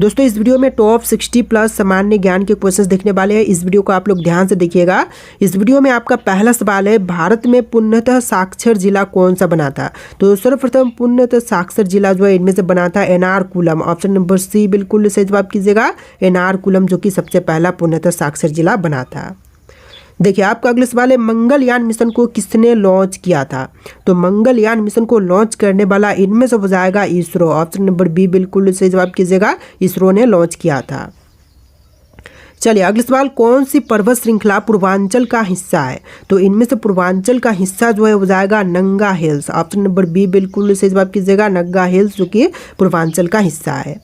दोस्तों इस वीडियो में टॉप 60 प्लस सामान्य ज्ञान के क्वेश्चंस देखने वाले हैं। इस वीडियो को आप लोग ध्यान से देखिएगा। इस वीडियो में आपका पहला सवाल है, भारत में पूर्णतः साक्षर जिला कौन सा बना था। तो सर्वप्रथम पूर्णतः साक्षर जिला जो है इनमें से बना था एर्नाकुलम। ऑप्शन नंबर सी बिल्कुल सही जवाब कीजिएगा, एर्नाकुलम जो कि सबसे पहला पूर्णतः साक्षर जिला बना था। देखिए आपका अगला सवाल है, मंगलयान मिशन को किसने लॉन्च किया था। तो मंगलयान मिशन को लॉन्च करने वाला इनमें से हो जाएगा इसरो। ऑप्शन नंबर बी बिल्कुल सही जवाब कीजिएगा, इसरो ने लॉन्च किया था। चलिए अगला सवाल, कौन सी पर्वत श्रृंखला पूर्वांचल का हिस्सा है। तो इनमें से पूर्वांचल का हिस्सा जो है हो जाएगा नंगा हिल्स। ऑप्शन नंबर बी बिल्कुल सही जवाब कीजिएगा, नंगा हिल्स जो कि पूर्वांचल का हिस्सा है।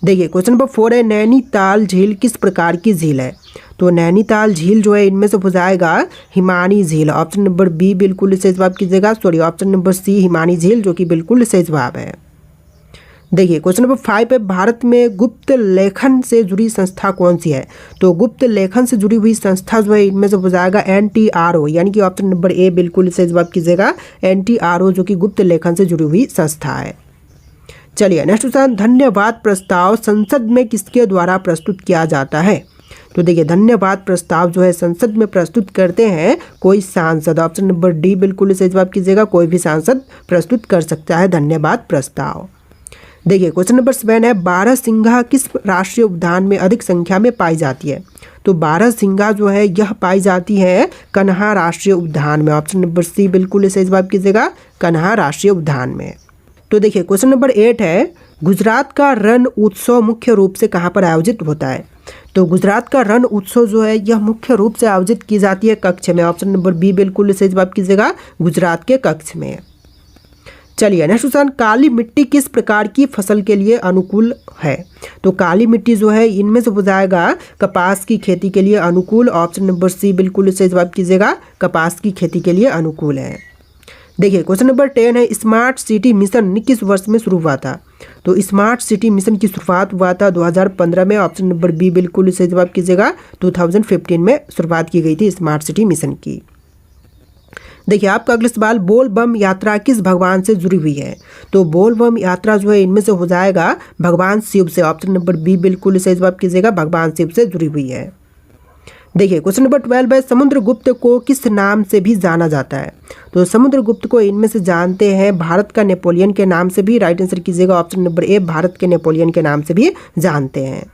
देखिए क्वेश्चन नंबर 4 है, नैनीताल झील किस प्रकार की झील है। तो नैनीताल झील जो है इनमें से हो जाएगा हिमानी झील। ऑप्शन नंबर बी बिल्कुल सही जवाब कीजिएगा, ऑप्शन नंबर सी हिमानी झील जो कि बिल्कुल सही जवाब है। देखिए क्वेश्चन नंबर 5 है, भारत में गुप्त लेखन से जुड़ी संस्था कौन सी है। तो गुप्त लेखन से जुड़ी हुई संस्था जो है इनमें से हो जाएगा NTRO, यानी कि ऑप्शन नंबर ए बिल्कुल सही जवाब कीजिएगा, NTRO जो कि गुप्त लेखन से जुड़ी हुई संस्था है। चलिए नेक्स्ट क्वेश्चन, धन्यवाद प्रस्ताव संसद में किसके द्वारा प्रस्तुत किया जाता है। तो देखिए धन्यवाद प्रस्ताव जो है संसद में प्रस्तुत करते हैं कोई सांसद। ऑप्शन नंबर डी बिल्कुल सही जवाब कीजिएगा, कोई भी सांसद प्रस्तुत कर सकता है धन्यवाद प्रस्ताव। देखिए क्वेश्चन नंबर 7 है, बारहसिंघा किस राष्ट्रीय उद्यान में अधिक संख्या में पाई जाती है। तो बारहसिंघा जो है यह पाई जाती है कन्हा राष्ट्रीय उद्यान में। ऑप्शन नंबर सी बिल्कुल सही जवाब कीजिएगा, कन्हा राष्ट्रीय उद्यान में। तो देखिए क्वेश्चन नंबर 8 है, गुजरात का रण उत्सव मुख्य रूप से कहाँ पर आयोजित होता है। तो गुजरात का रण उत्सव जो है यह मुख्य रूप से आयोजित की जाती है कच्छ में। ऑप्शन नंबर बी बिल्कुल सही जवाब कीजिएगा, गुजरात के कच्छ में। चलिए नेक्स्ट क्वेश्चन, काली मिट्टी किस प्रकार की फसल के लिए अनुकूल है। तो काली मिट्टी जो है इनमें से हो जाएगा कपास की खेती के लिए अनुकूल। ऑप्शन नंबर सी बिल्कुल सही जवाब कीजिएगा, कपास की खेती के लिए अनुकूल है। देखिए क्वेश्चन नंबर 10 है, स्मार्ट सिटी मिशन किस वर्ष में शुरू हुआ था। तो स्मार्ट सिटी मिशन की शुरुआत हुआ था 2015 में। ऑप्शन नंबर बी बिल्कुल सही जवाब कीजिएगा, 2015 में शुरुआत की गई थी स्मार्ट सिटी मिशन की। देखिए आपका अगला सवाल, बोल बम यात्रा किस भगवान से जुड़ी हुई है। तो बोल बम यात्रा जो है इनमें से हो जाएगा भगवान शिव से। ऑप्शन नंबर बी बिल्कुल सही जवाब कीजिएगा, भगवान शिव से जुड़ी हुई है। देखिए क्वेश्चन नंबर 12 है, समुद्रगुप्त को किस नाम से भी जाना जाता है। तो समुद्रगुप्त को इनमें से जानते हैं भारत का नेपोलियन के नाम से भी। राइट आंसर कीजिएगा ऑप्शन नंबर ए, भारत के नेपोलियन के नाम से भी जानते हैं।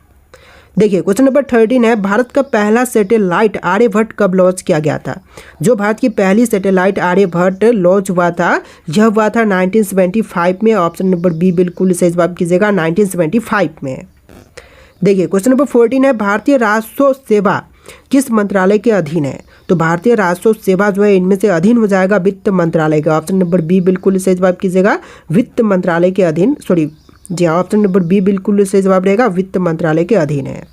देखिए क्वेश्चन नंबर 13 है, भारत का पहला सैटेलाइट आर्यभट्ट कब लॉन्च किया गया था। जो भारत की पहली सैटेलाइट आर्यभट्ट लॉन्च हुआ था यह हुआ था 1975 में। ऑप्शन नंबर बी बिल्कुल सही जवाब कीजिएगा, 1975 में। देखिए क्वेश्चन नंबर 14 है, भारतीय राजस्व सेवा किस मंत्रालय के अधीन है। तो भारतीय राजस्व सेवा जो है इनमें से अधीन हो जाएगा वित्त मंत्रालय का। ऑप्शन नंबर बी बिल्कुल सही जवाब कीजिएगा, वित्त मंत्रालय के अधीन, जी हाँ ऑप्शन नंबर बी बिल्कुल सही जवाब रहेगा, वित्त मंत्रालय के अधीन है।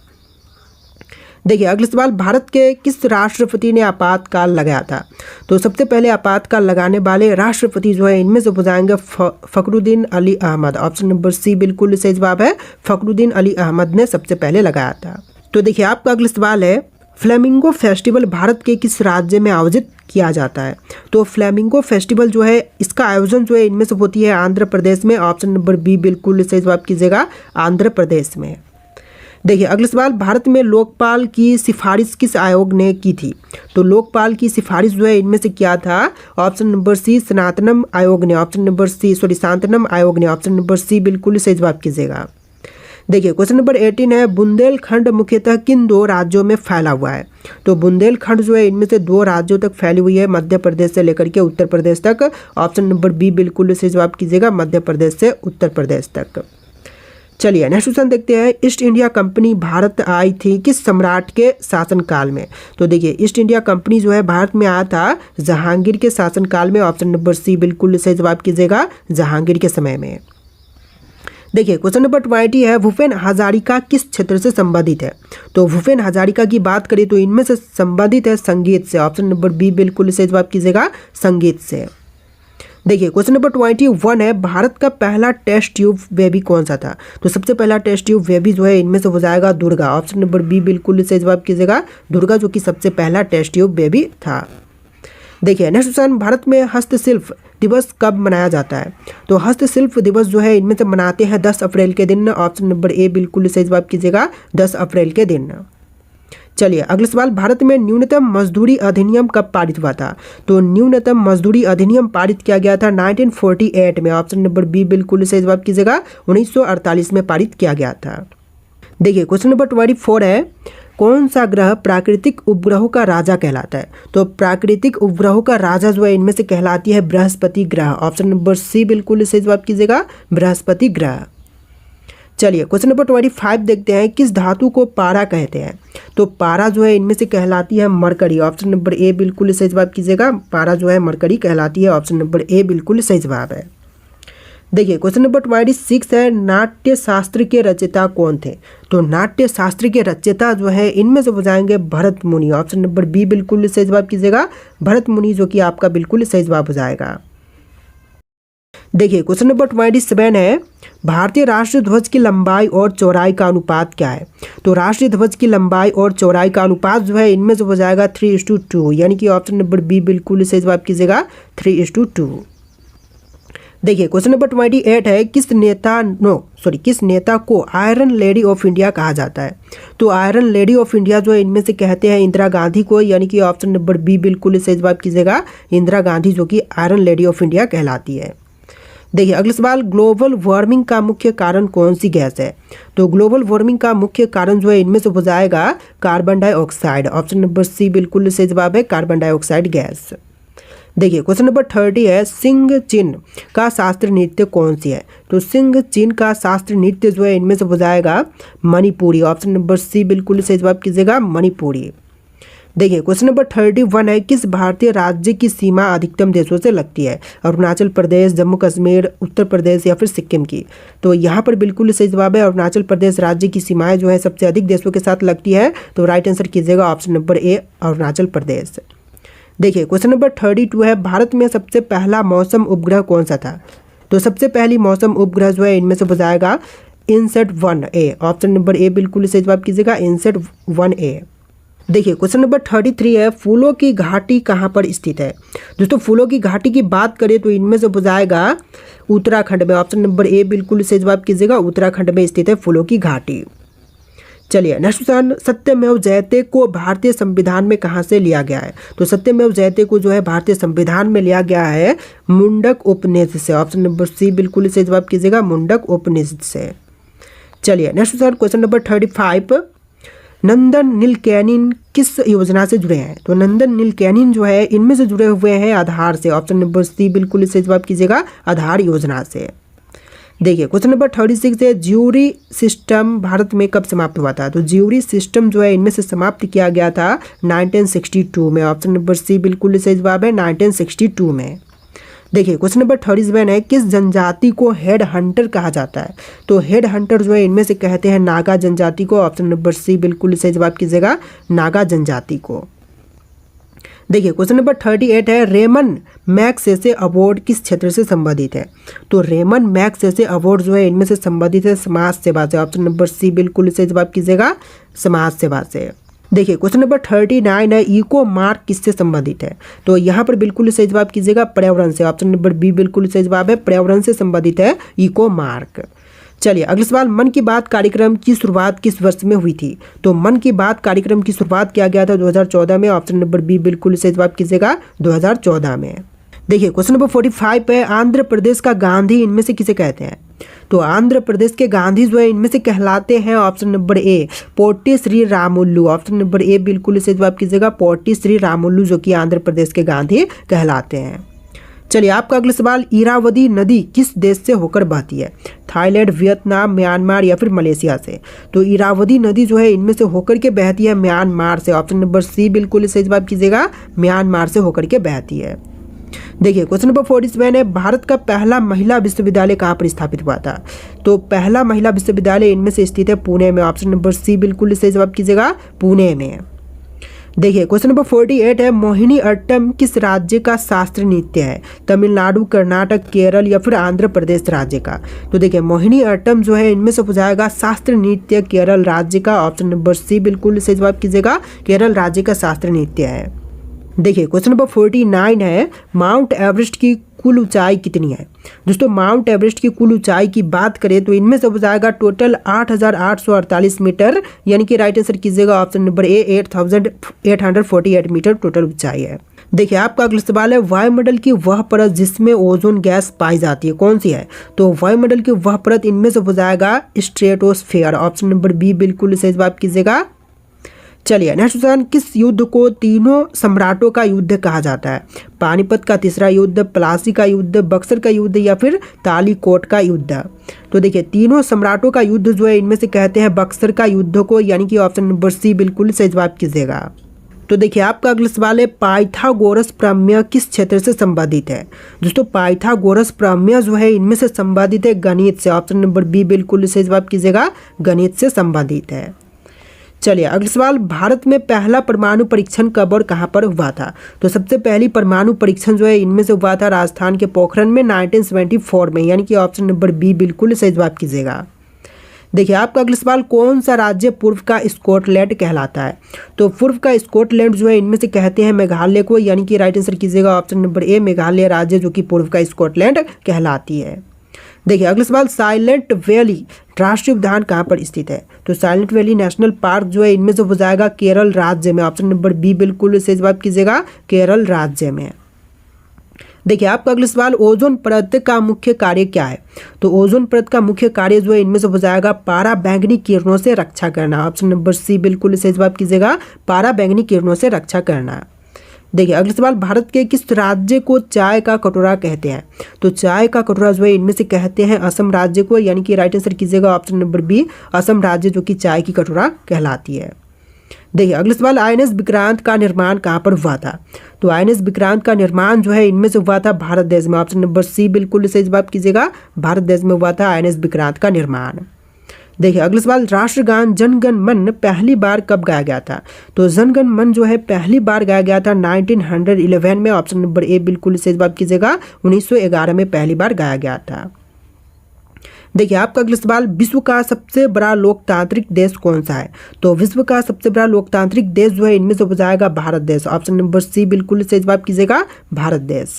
देखिए अगला सवाल, भारत के किस राष्ट्रपति ने आपातकाल लगाया था। तो सबसे पहले आपातकाल लगाने वाले राष्ट्रपति जो है इनमें से हो जाएंगे Fakhruddin Ali Ahmed. Option number C बिल्कुल सही जवाब है, फखरुद्दीन अली अहमद ने सबसे पहले लगाया था। तो देखिए आपका अगला सवाल है, फ्लेमिंगो फेस्टिवल भारत के किस राज्य में आयोजित किया जाता है। तो फ्लेमिंगो फेस्टिवल जो है इसका आयोजन जो है इनमें से होती है आंध्र प्रदेश में। ऑप्शन नंबर बी बिल्कुल सही जवाब कीजिएगा, आंध्र प्रदेश में। देखिए अगला सवाल, भारत में लोकपाल की सिफारिश किस आयोग ने की थी। तो लोकपाल की सिफारिश जो है इनमें से किया था ऑप्शन नंबर सी सनातनम आयोग ने। ऑप्शन नंबर सी शांतनम आयोग ने। ऑप्शन नंबर सी बिल्कुल सही जवाब कीजिएगा। देखिए क्वेश्चन नंबर 18 है, बुंदेलखंड मुख्यतः किन दो राज्यों में फैला हुआ है। तो बुंदेलखंड जो है इनमें से दो राज्यों तक फैली हुई है, मध्य प्रदेश से लेकर के उत्तर प्रदेश तक। ऑप्शन नंबर बी बिल्कुल सही जवाब कीजिएगा, मध्य प्रदेश से उत्तर प्रदेश तक। चलिए नेक्स्ट क्वेश्चन देखते हैं, ईस्ट इंडिया कंपनी भारत आई थी किस सम्राट के शासनकाल में। तो देखिए ईस्ट इंडिया कंपनी जो है भारत में आया था जहांगीर के शासनकाल में। ऑप्शन नंबर सी बिल्कुल सही जवाब कीजिएगा, जहांगीर के समय में। देखिए क्वेश्चन नंबर 20 है, भूपेन हजारिका किस क्षेत्र से संबंधित है। तो भूपेन हजारिका की बात करें तो इनमें से संबंधित है संगीत से। ऑप्शन नंबर बी बिल्कुल सही जवाब कीजिएगा, संगीत से। देखिए क्वेश्चन नंबर 21 है, भारत का पहला टेस्ट ट्यूब बेबी कौन सा था। तो सबसे पहला टेस्ट ट्यूब बेबी जो है इनमें से हो जाएगा दुर्गा। ऑप्शन नंबर बी बिल्कुल सही जवाब कीजिएगा, दुर्गा जो कि सबसे पहला टेस्ट ट्यूब बेबी था। देखिए नेक्स्ट क्वेश्चन, भारत में हस्तशिल्प दिवस कब मनाया जाता है? तो हस्तशिल्प दिवस जो है इनमें से मनाते हैं 10 अप्रैल के दिन। ऑप्शन नंबर ए बिल्कुल सही जवाब कीजिएगा, 10 अप्रैल के दिन। चलिए अगला सवाल, भारत में न्यूनतम मजदूरी अधिनियम कब पारित हुआ था? तो न्यूनतम मजदूरी अधिनियम पारित किया गया था 1948 में। ऑप्शन नंबर बी बिल्कुल सही जवाब कीजिएगा, 1948 में पारित किया गया था। देखिए क्वेश्चन नंबर 24 है, कौन सा ग्रह प्राकृतिक उपग्रहों का राजा कहलाता है? तो प्राकृतिक उपग्रहों का राजा जो है इनमें से कहलाती है बृहस्पति ग्रह। ऑप्शन नंबर सी बिल्कुल सही जवाब कीजिएगा, बृहस्पति ग्रह। चलिए क्वेश्चन नंबर 25 देखते हैं, किस धातु को पारा कहते हैं? तो पारा जो है इनमें से कहलाती है मरकरी। ऑप्शन नंबर ए बिल्कुल सही जवाब कीजिएगा, पारा जो है मरकरी कहलाती है। ऑप्शन नंबर ए बिल्कुल सही जवाब है। देखिए क्वेश्चन नंबर 26 है, नाट्य शास्त्र के रचयिता कौन थे? तो नाट्य शास्त्र के रचयिता जो है इनमें से हो जाएंगे भरत मुनि। ऑप्शन नंबर बी बिल्कुल सही जवाब कीजिएगा, भरत मुनि, जो कि आपका बिल्कुल सही जवाब हो जाएगा। देखिए क्वेश्चन नंबर 27 है, भारतीय राष्ट्रीय ध्वज की लंबाई और चौड़ाई का अनुपात क्या है? तो राष्ट्रीय ध्वज की लंबाई और चौड़ाई का अनुपात जो है इनमें से हो जाएगा 3:2, यानी कि ऑप्शन नंबर बी बिल्कुल सही जवाब कीजिएगा, 3:2। देखिए क्वेश्चन नंबर 28 है, किस नेता को आयरन लेडी ऑफ इंडिया कहा जाता है? तो आयरन लेडी ऑफ इंडिया जो है इनमें से कहते हैं इंदिरा गांधी को, यानी कि ऑप्शन नंबर बी बिल्कुल सही जवाब कीजिएगा, इंदिरा गांधी, जो कि आयरन लेडी ऑफ इंडिया कहलाती है। देखिए अगला सवाल, ग्लोबल वार्मिंग का मुख्य कारण कौन सी गैस है? तो ग्लोबल वार्मिंग का मुख्य कारण जो है इनमें से हो जाएगा carbon dioxide. Option number C बिल्कुल सही जवाब है, कार्बन डाइऑक्साइड गैस। देखिए क्वेश्चन नंबर 30 है, सिंह चिन्ह का शास्त्रीय नृत्य कौन सी है? तो सिंह चिन्ह का शास्त्रीय नृत्य जो है इनमें से हो जाएगा मणिपुरी। ऑप्शन नंबर सी बिल्कुल सही जवाब कीजिएगा, मणिपुरी। देखिए क्वेश्चन नंबर 31 है, किस भारतीय राज्य की सीमा अधिकतम देशों से लगती है? अरुणाचल प्रदेश, जम्मू कश्मीर, उत्तर प्रदेश या फिर सिक्किम की? तो यहाँ पर बिल्कुल सही जवाब है, अरुणाचल प्रदेश राज्य की सीमाएं जो है सबसे अधिक देशों के साथ लगती है। तो राइट आंसर कीजिएगा ऑप्शन नंबर ए, अरुणाचल प्रदेश। देखिए क्वेश्चन नंबर 32 है, भारत में सबसे पहला मौसम उपग्रह कौन सा था? तो सबसे पहली मौसम उपग्रह जो है इनमें से हो जाएगा इनसेट 1A। ऑप्शन नंबर ए बिल्कुल सही जवाब कीजिएगा, इनसेट 1A। देखिए क्वेश्चन नंबर 33 है, फूलों की घाटी कहाँ पर स्थित है? दोस्तों फूलों की घाटी की बात करें तो इनमें से हो जाएगा उत्तराखंड में। ऑप्शन नंबर ए बिल्कुल सही जवाब कीजिएगा, उत्तराखंड में स्थित है फूलों की घाटी। चलिए नेक्स्ट क्वेश्चन, सत्यमेव जयते को भारतीय संविधान में कहाँ से लिया गया है? तो सत्यमेव जयते को जो है भारतीय संविधान में लिया गया है मुंडक उपनिषद से। ऑप्शन नंबर सी बिल्कुल सही जवाब कीजिएगा, मुंडक उपनिषद से। चलिए नेक्स्ट क्वेश्चन नंबर 35, नंदन नीलकैनिन किस योजना से जुड़े हैं? तो नंदन नीलकैनिन जो है इनमें से जुड़े हुए हैं आधार से। ऑप्शन नंबर सी बिल्कुल सही जवाब कीजिएगा, आधार योजना से। देखिए क्वेश्चन नंबर 36 है, ज्यूरी सिस्टम भारत में कब समाप्त हुआ था? तो ज्यूरी सिस्टम जो है इनमें से समाप्त किया गया था 1962 में। ऑप्शन नंबर सी बिल्कुल सही जवाब है, 1962 में। देखिए क्वेश्चन नंबर 37 है, किस जनजाति को हेड हंटर कहा जाता है? तो हेड हंटर जो है इनमें से कहते हैं नागा जनजाति को। ऑप्शन नंबर सी बिल्कुल सही जवाब कीजिएगा, नागा जनजाति को। देखिए क्वेश्चन नंबर 38 है, रेमन मैगसेसे अवार्ड किस क्षेत्र से संबंधित है? तो रेमन मैगसेसे अवार्ड जो है इनमें से संबंधित है समाज सेवा से। ऑप्शन नंबर सी बिल्कुल सही जवाब कीजिएगा, समाज सेवा से। देखिए क्वेश्चन नंबर 39 है, इको मार्क किससे संबंधित है? तो यहाँ पर बिल्कुल सही जवाब कीजिएगा, पर्यावरण से। ऑप्शन नंबर बी बिल्कुल सही जवाब है, पर्यावरण से संबंधित है इको मार्क। चलिए अगला सवाल, मन की बात कार्यक्रम की शुरुआत किस वर्ष में हुई थी? तो मन की बात कार्यक्रम की शुरुआत किया गया था 2014 में। ऑप्शन नंबर बी बिल्कुल सही जवाब कीजिएगा, 2014 में। देखिए क्वेश्चन नंबर 45 है, आंध्र प्रदेश का गांधी इनमें से किसे कहते हैं? तो आंध्र प्रदेश के गांधी जो है इनमें से कहलाते हैं ऑप्शन नंबर ए, potty Shri Ramulu. Option number ए बिल्कुल सही जवाब कीजिएगा, पोट्टी श्री रामुलु, जो कि आंध्र प्रदेश के गांधी कहलाते हैं। चलिए आपका अगला सवाल, इरावदी नदी किस देश से होकर बहती है? थाईलैंड, वियतनाम, म्यांमार या फिर मलेशिया से? तो इरावदी नदी जो है इनमें से होकर के बहती है म्यांमार से। ऑप्शन नंबर सी बिल्कुल सही जवाब कीजिएगा, म्यांमार से होकर के बहती है। देखिए क्वेश्चन नंबर 47 है, भारत का पहला महिला विश्वविद्यालय कहाँ पर स्थापित हुआ था? तो पहला महिला विश्वविद्यालय इनमें से स्थित है पुणे में। ऑप्शन नंबर सी बिल्कुल सही जवाब कीजिएगा, पुणे में। देखिए क्वेश्चन नंबर 48 है, मोहिनी अट्टम किस राज्य का शास्त्रीय नृत्य है? तमिलनाडु, कर्नाटक, केरल या फिर आंध्र प्रदेश राज्य का? तो देखिए मोहिनी अट्टम जो है इनमें से हो जाएगा शास्त्रीय नृत्य केरल राज्य का। ऑप्शन नंबर सी बिल्कुल सही जवाब कीजिएगा, केरल राज्य का शास्त्रीय नृत्य है। देखिए क्वेश्चन नंबर 49 है, माउंट एवरेस्ट की कुल ऊंचाई कितनी है। दोस्तों माउंट एवरेस्ट की कुल ऊंचाई की बात करें तो इनमें से हो जाएगा टोटल 8,848 मीटर, यानी कि राइट आंसर कीजिएगा option number A 8,848 metre total ऊंचाई है। देखिए आपका अगला सवाल है, वायुमंडल की वह परत जिसमें ओजोन गैस पाई जाती है कौन सी है। तो वायुमंडल की वह परत इनमें से हो जाएगा स्ट्रेटोस्फेयर, ऑप्शन नंबर बी बिल्कुल सही जवाब कीजिएगा। चलिए नेक्स्ट क्वेश्चन, किस युद्ध को तीनों सम्राटों का युद्ध कहा जाता है। पानीपत का तीसरा युद्ध, प्लासी का युद्ध, बक्सर का युद्ध या फिर तालीकोट का युद्ध। तो देखिए तीनों सम्राटों का युद्ध जो है इनमें से कहते हैं बक्सर का युद्ध को, यानी कि ऑप्शन नंबर सी बिल्कुल सही जवाब कीजिएगा। तो देखिए आपका अगला सवाल है, पाइथागोरस प्रमेय किस क्षेत्र से संबंधित है। दोस्तों पाइथागोरस प्रमेय जो है इनमें से संबंधित है गणित से, ऑप्शन नंबर बी बिल्कुल सही जवाब कीजिएगा, गणित से संबंधित है। चलिए अगला सवाल, भारत में पहला परमाणु परीक्षण कब और कहां पर हुआ था। तो सबसे पहली परमाणु परीक्षण जो है इनमें से हुआ था राजस्थान के पोखरण में 1974 में, यानी कि ऑप्शन नंबर बी बिल्कुल सही जवाब कीजिएगा। देखिए आपका अगला सवाल, कौन सा राज्य पूर्व का स्कॉटलैंड कहलाता है। तो पूर्व का स्कॉटलैंड जो है इनमें से कहते हैं मेघालय को, यानी कि राइट आंसर कीजिएगा ऑप्शन नंबर ए मेघालय राज्य जो कि पूर्व का स्कॉटलैंड कहलाती है। देखिए अगला सवाल, साइलेंट वैली राष्ट्रीय उद्यान कहाँ पर स्थित है। तो साइलेंट वैली नेशनल पार्क जो है इनमें से हो जाएगा केरल राज्य में, ऑप्शन नंबर बी बिल्कुल सही जवाब कीजिएगा, केरल राज्य में। देखिए आपका अगला सवाल, ओजोन परत का मुख्य कार्य क्या है। तो ओजोन परत का मुख्य कार्य जो है इनमें से हो जाएगा पारा बैंगनी किरणों से रक्षा करना, ऑप्शन नंबर सी बिल्कुल सही जवाब कीजिएगा, पारा बैंगनी किरणों से रक्षा करना। देखिए अगला सवाल, भारत के किस राज्य को चाय का कटोरा कहते हैं। तो चाय का कटोरा जो है इनमें से कहते हैं असम राज्य को, यानी कि राइट आंसर कीजिएगा ऑप्शन नंबर बी असम राज्य जो कि चाय की कटोरा कहलाती है। देखिए अगला सवाल, आईएनएस विक्रांत का निर्माण कहाँ पर हुआ था। तो आईएनएस विक्रांत का निर्माण जो है इनमें से हुआ था भारत देश में, ऑप्शन नंबर सी बिल्कुल सही जवाब कीजिएगा, भारत देश में हुआ था आईएनएस विक्रांत का निर्माण। देखिए अगला सवाल, राष्ट्रगान जन गण मन पहली बार कब गाया गया था। तो जन गण मन जो है पहली बार गाया गया था 1911 में, ऑप्शन नंबर ए बिल्कुल सही जवाब कीजिएगा, 1911 में पहली बार गाया गया था। देखिए आपका अगला सवाल, विश्व का सबसे बड़ा लोकतांत्रिक देश कौन सा है। तो विश्व का सबसे बड़ा लोकतांत्रिक देश जो है इनमें से हो जाएगा भारत देश, ऑप्शन नंबर सी बिल्कुल सही जवाब कीजिएगा, भारत देश।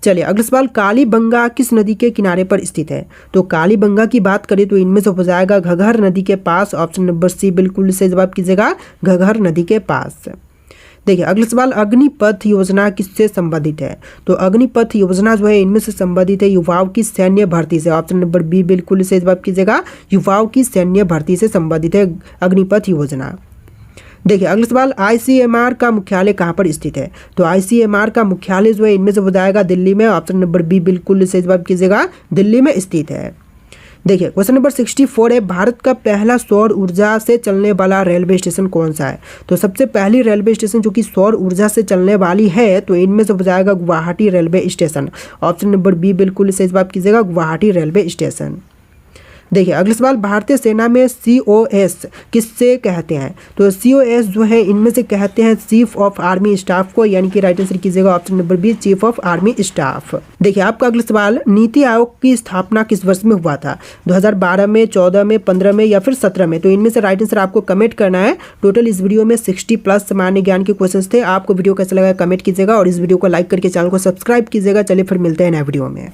चलिए अगला सवाल, कालीबंगा किस नदी के किनारे पर स्थित है। तो कालीबंगा की बात करें तो इनमें से हो जाएगा घग्गर नदी के पास, ऑप्शन नंबर सी बिल्कुल सही जवाब कीजिएगा, घग्गर नदी के पास। देखिए अगला सवाल, अग्निपथ योजना किससे संबंधित है। तो अग्निपथ योजना जो है इनमें से संबंधित है युवाओं की सैन्य भर्ती से, ऑप्शन नंबर बी बिल्कुल सही जवाब कीजिएगा, युवाओं की सैन्य भर्ती से संबंधित है अग्निपथ योजना। देखिए अगला सवाल, आईसीएमआर का मुख्यालय कहाँ पर स्थित है। तो आईसीएमआर का मुख्यालय जो है इनमें से हो जाएगा दिल्ली में, ऑप्शन नंबर बी बिल्कुल सही जवाब कीजिएगा, दिल्ली में स्थित है। देखिए क्वेश्चन नंबर 64 है, भारत का पहला सौर ऊर्जा से चलने वाला रेलवे स्टेशन कौन सा है। तो सबसे पहली रेलवे स्टेशन जो कि सौर ऊर्जा से चलने वाली है तो इनमें से हो जाएगा Guwahati railway station, option number B बिल्कुल सही जवाब कीजिएगा, गुवाहाटी रेलवे स्टेशन। देखिए अगला सवाल, भारतीय सेना में COS किससे कहते हैं। तो COS जो है इनमें से कहते हैं चीफ ऑफ आर्मी स्टाफ को, यानी कि राइट आंसर कीजिएगा option number B chief of army staff. देखिए आपका अगला सवाल, नीति आयोग की स्थापना किस वर्ष में हुआ था। 2012 में, 14 में, 15 में या फिर 17 में। तो इनमें से राइट आंसर आपको कमेंट करना है। टोटल इस वीडियो में 60+ सामान्य ज्ञान के क्वेश्चन थे। आपको वीडियो कैसा लगा कमेंट कीजिएगा और इस वीडियो को लाइक करके चैनल को सब्सक्राइब कीजिएगा। चलिए फिर मिलते हैं नए वीडियो में।